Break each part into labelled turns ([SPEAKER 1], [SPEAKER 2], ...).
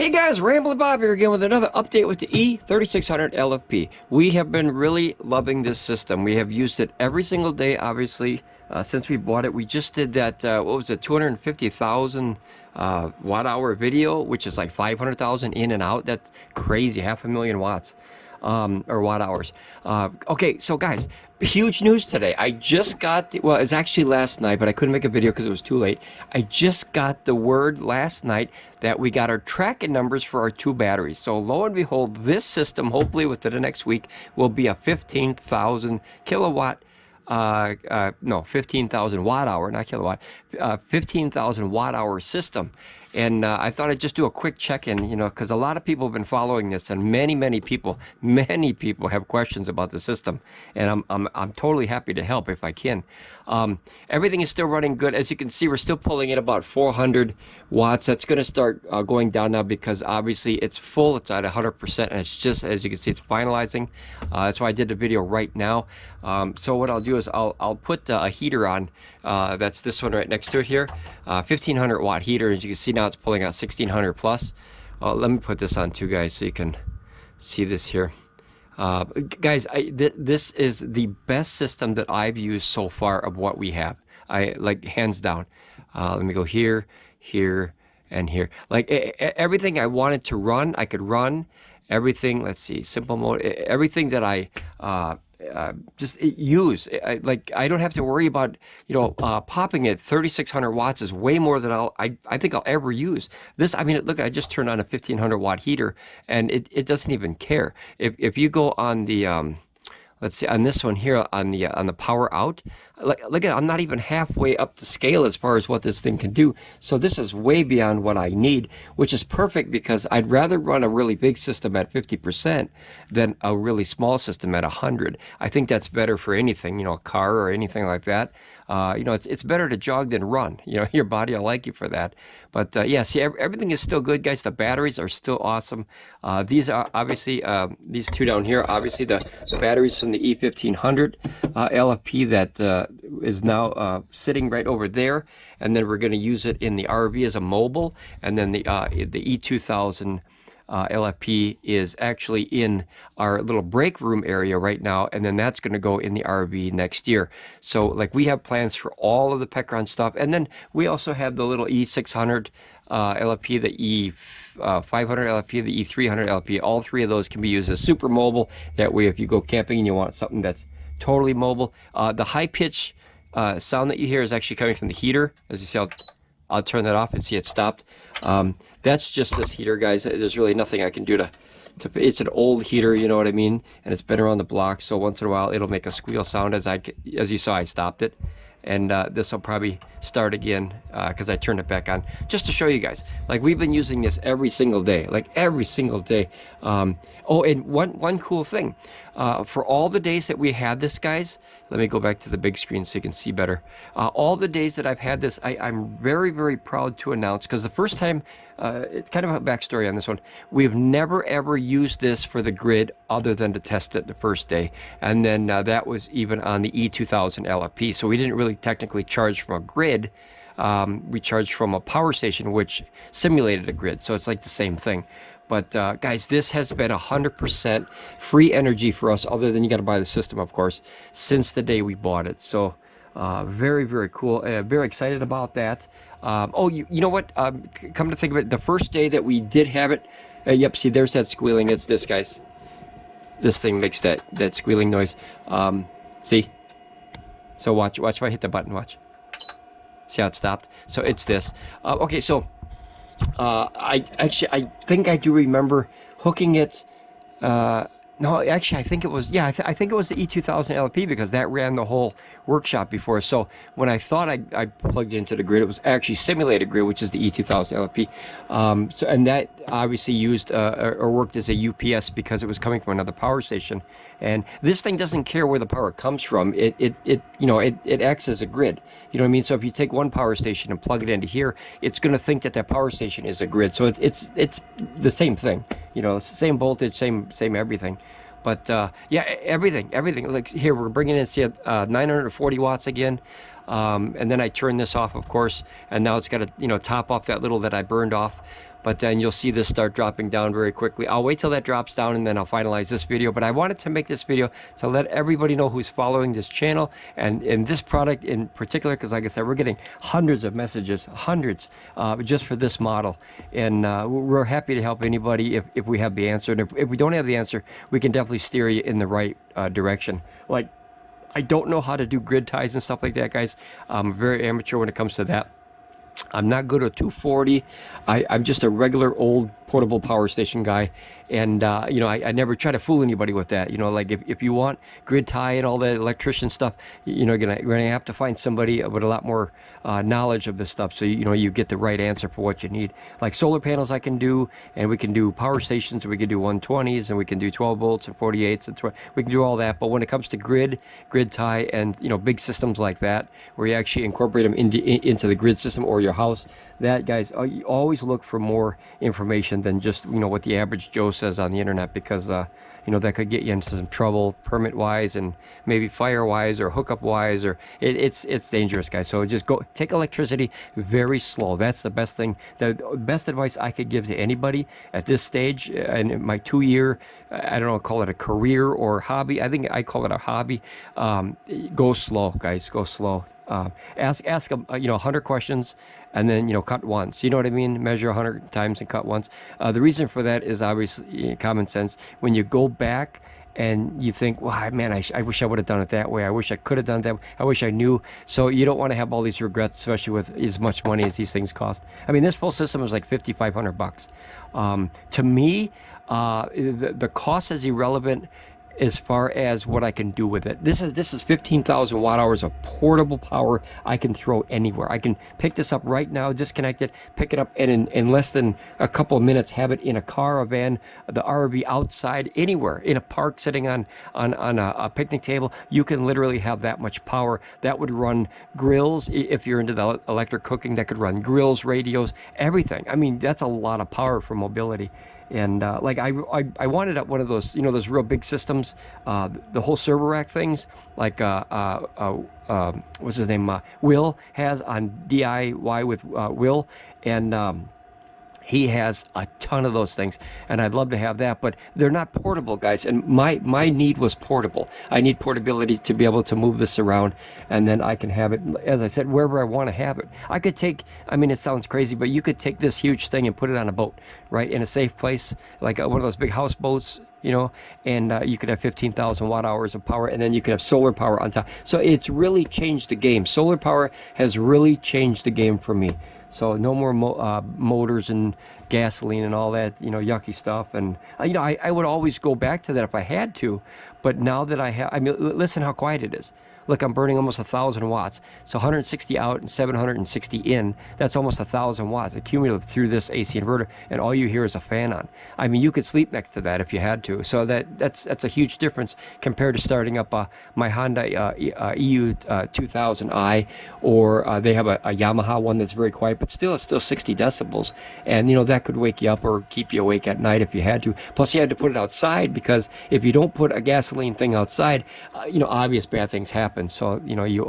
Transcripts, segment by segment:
[SPEAKER 1] Hey guys, Ramblin Bob here again with another update with the E3600 LFP. We have been really loving this system. We have used it every single day, obviously, since we bought it. We just did that, what was it, 250,000 watt-hour video, which is like 500,000 in and out. That's crazy, 500,000 watts. Or watt hours. Okay, so guys, huge news today. I just got the, well, it's actually last night, but I couldn't make a video because it was too late. I just got the word last night that we got our tracking numbers for our two batteries. So lo and behold, this system, hopefully within the next week, will be a 15,000 kilowatt, no, 15,000 watt hour, not kilowatt, 15,000 watt hour system. And I thought I'd just do a quick check-in, you know, because a lot of people have been following this, and many people have questions about the system, and I'm totally happy to help if I can. Everything is still running good. As you can see, we're still pulling in about 400 watts. That's going to start going down now because obviously it's full. It's at 100%, and it's just, as you can see, it's finalizing. That's why I did the video right now. So what I'll do is I'll put a heater on. That's this one right next to it here, 1500 watt heater. As you can see now, it's pulling out 1600 plus. Let me put this on too, guys, so you can see this here. Guys, this is the best system that I've used so far of what we have. I like, hands down. Let me go here, here, and here. Like everything I wanted to run, I could run. Everything, let's see, simple mode, everything that I just use. I don't have to worry about, you know, popping it. 3600 watts is way more than I think I'll ever use. This, I mean, look, I just turned on a 1500 watt heater and it doesn't even care. If you go on the let's see, on this one here, on the power out, look at it, I'm not even halfway up the scale as far as what this thing can do. So this is way beyond what I need, which is perfect because I'd rather run a really big system at 50% than a really small system at 100. I think that's better for anything, you know, a car or anything like that. You know, it's better to jog than run. You know, your body will like you for that. But yeah, see, everything is still good, guys. The batteries are still awesome. These are obviously, these two down here, obviously the batteries from the E3600 LFP that is now sitting right over there. And then we're going to use it in the RV as a mobile. And then the E2000 LFP is actually in our little break room area right now, and then that's going to go in the RV next year. So like, we have plans for all of the Pecron stuff, and then we also have the little E600 LFP, the E500 LFP, the E300 LFP. All three of those can be used as super mobile. That way, if you go camping and you want something that's totally mobile, the high pitch sound that you hear is actually coming from the heater. As you see, I'll turn that off and see it stopped. That's just this heater, guys. There's really nothing I can do to it's an old heater, you know what I mean, and it's been around the block, so once in a while it'll make a squeal sound. As you saw, I stopped it, and this will probably start again because I turned it back on, just to show you guys. Like, we've been using this every single day, like every single day. Oh, and one cool thing, for all the days that we had this, guys, let me go back to the big screen so you can see better. All the days that I've had this, I'm very proud to announce, because the first time, it's kind of a backstory on this one, we've never ever used this for the grid other than to test it the first day, and then that was even on the E2000 LFP. So we didn't really technically charge from a grid. We charged from a power station which simulated a grid, so it's like the same thing. But guys, this has been 100% free energy for us, other than you got to buy the system, of course, since the day we bought it. So very cool. Very excited about that. Oh, you know what? Come to think of it, the first day that we did have it, yep, see, there's that squealing. It's this, guys. This thing makes that squealing noise. See? So watch if I hit the button. Watch. See how it stopped? So it's this. Okay, so I think I do remember hooking it. No, actually, I think it was, yeah, I think it was the E2000 LFP, because that ran the whole workshop before. So when I thought I plugged it into the grid, it was actually simulated grid, which is the E2000 LFP. So, and that obviously used or worked as a UPS because it was coming from another power station. And this thing doesn't care where the power comes from. It acts as a grid. You know what I mean? So if you take one power station and plug it into here, it's going to think that power station is a grid. So it's the same thing. You know, same voltage, same everything. But yeah, everything. Like here, we're bringing in, see, 940 watts again. And then I turn this off, of course, and now it's got to, you know, top off that little that I burned off. but then you'll see this start dropping down very quickly. I'll wait till that drops down and then I'll finalize this video, but I wanted to make this video to let everybody know who's following this channel and this product in particular, because like I said, we're getting hundreds of messages, hundreds, just for this model, and we're happy to help anybody if we have the answer, and if we don't have the answer, we can definitely steer you in the right direction. Like, I don't know how to do grid ties and stuff like that, guys. I'm very amateur when it comes to that. I'm not good at 240. I'm just a regular old portable power station guy, and you know, I never try to fool anybody with that. You know, like if you want grid tie and all the electrician stuff, you know, you're gonna have to find somebody with a lot more knowledge of this stuff, so you know you get the right answer for what you need. Like solar panels I can do, and we can do power stations, and we can do 120s, and we can do 12 volts and 48s, and we can do all that. But when it comes to grid tie, and you know, big systems like that, where you actually incorporate them into the grid system or your house, that, guys, you always look for more information than just, you know, what the average Joe says on the internet, because you know, that could get you into some trouble permit wise, and maybe fire wise, or hookup wise, or it's dangerous, guys. So just go take electricity very slow. That's the best thing, the best advice I could give to anybody at this stage in my 2-year, I don't know, call it a career or hobby. I think I call it a hobby. Go slow, guys, go slow. Ask you know, 100 questions, and then, you know, cut once. You know what I mean? Measure 100 times and cut once. The reason for that is obviously common sense. When you go back and you think, wow, man, I wish I would have done it that way. I wish I could have done that. I wish I knew. So you don't want to have all these regrets, especially with as much money as these things cost. I mean, this full system is like $5,500. To me, the cost is irrelevant as far as what I can do with it. This is 15,000 watt hours of portable power I can throw anywhere. I can pick this up right now, disconnect it, pick it up, and in less than a couple of minutes have it in a car, a van, the RV, outside, anywhere, in a park, sitting on a picnic table. You can literally have that much power. That would run grills, if you're into the electric cooking. That could run grills, radios, everything. I mean, that's a lot of power for mobility. And like I wanted one of those, you know, those real big systems, the whole server rack things, like what's his name, Will has on DIY with Will, and he has a ton of those things, and I'd love to have that, but they're not portable, guys. And my need was portable. I need portability to be able to move this around, and then I can have it, as I said, wherever I want to have it. I could take, I mean, it sounds crazy, but you could take this huge thing and put it on a boat, right, in a safe place, like one of those big houseboats, you know, and you could have 15,000 watt hours of power, and then you could have solar power on top. So it's really changed the game. Solar power has really changed the game for me. So no more motors and gasoline and all that, you know, yucky stuff. And you know, I would always go back to that if I had to, but now that I have, I mean, listen how quiet it is. Look, I'm burning almost 1,000 watts. So 160 out and 760 in, that's almost 1,000 watts accumulative through this AC inverter, and all you hear is a fan on. I mean, you could sleep next to that if you had to. So that's a huge difference compared to starting up my Honda EU2000i, or they have a Yamaha one that's very quiet, but still, it's still 60 decibels. And, you know, that could wake you up or keep you awake at night if you had to. Plus, you had to put it outside, because if you don't put a gasoline thing outside, you know, obvious bad things happen. So, you know, you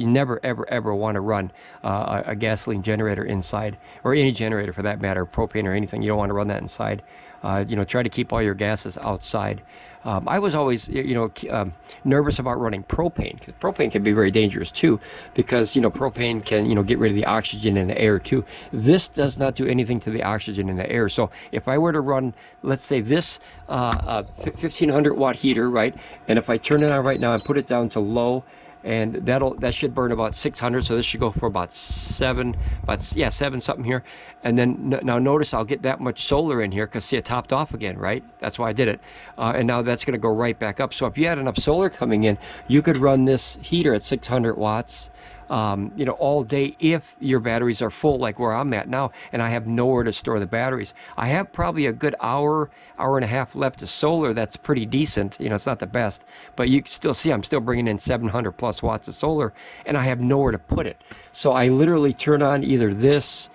[SPEAKER 1] never ever want to run a gasoline generator inside, or any generator for that matter, propane or anything. You don't want to run that inside. You know, try to keep all your gases outside. I was always, you know, nervous about running propane, because propane can be very dangerous too, because, you know, propane can, you know, get rid of the oxygen in the air too. This does not do anything to the oxygen in the air. So if I were to run, let's say this 1500 watt heater, right, and if I turn it on right now and put it down to low, and that should burn about 600, so this should go for about 7 something here. And then now notice I'll get that much solar in here, because see, it topped off again, right? That's why I did it. And now that's going to go right back up. So if you had enough solar coming in, you could run this heater at 600 watts you know, all day, if your batteries are full, like where I'm at now, and I have nowhere to store the batteries. I have probably a good hour and a half left of solar. That's pretty decent. You know, it's not the best, but you can still see I'm still bringing in 700 plus watts of solar, and I have nowhere to put it. So I literally turn on either this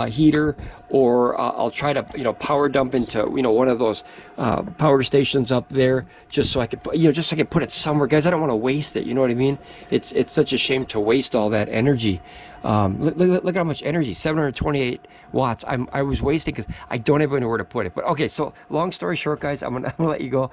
[SPEAKER 1] heater, or I'll try to, you know, power dump into, you know, one of those power stations up there, just so I could, you know, just so I can put it somewhere, guys. I don't want to waste it, you know what I mean? It's such a shame to waste all that energy. Look at how much energy, 728 watts. I was wasting because I don't even know where to put it. But okay, so long story short, guys, I'm gonna let you go.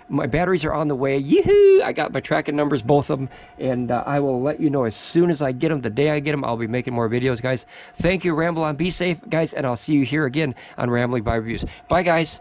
[SPEAKER 1] My batteries are on the way. Yee-hoo! I got my tracking numbers, both of them, and I will let you know as soon as I get them. The day I get them, I'll be making more videos, guys. Thank you, Ramble on. Be safe, guys, and I'll see you here again on Ramblin Bob Reviews. Bye, guys.